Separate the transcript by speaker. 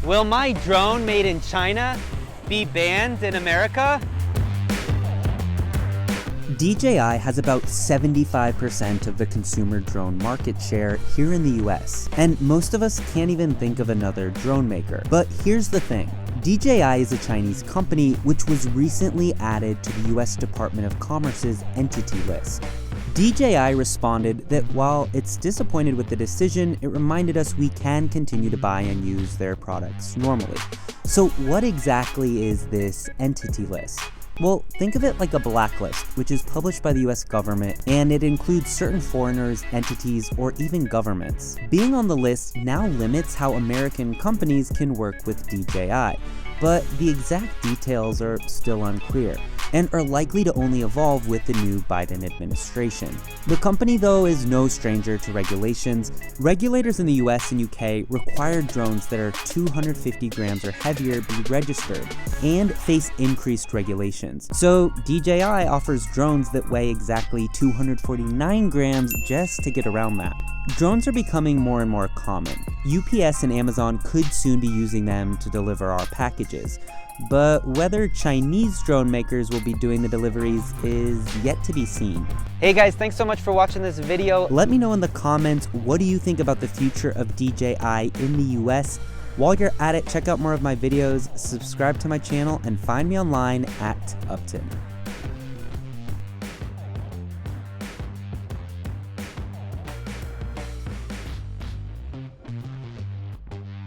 Speaker 1: Will my drone made in China be banned in America?
Speaker 2: DJI has about 75% of the consumer drone market share here in the US, and most of us can't even think of another drone maker. But here's the thing. DJI is a Chinese company which was recently added to the US Department of Commerce's Entity List. DJI responded that while it's disappointed with the decision, it reminded us we can continue to buy and use their products normally. So what exactly is this Entity List? Well, think of it like a blacklist, which is published by the US government, and it includes certain foreigners, entities, or even governments. Being on the list now limits how American companies can work with DJI, but the exact details are still unclear, and are likely to only evolve with the new Biden administration. The company, though, is no stranger to regulations. Regulators in the US and UK require drones that are 250 grams or heavier be registered and face increased regulations. So DJI offers drones that weigh exactly 249 grams just to get around that. Drones are becoming more and more common. UPS and Amazon could soon be using them to deliver our packages. But whether Chinese drone makers will be doing the deliveries is yet to be seen.
Speaker 1: Hey guys, thanks so much for watching this video.
Speaker 2: Let me know in the comments, what do you think about the future of DJI in the US? While you're at it, check out more of my videos, subscribe to my channel, and find me online at Uptin.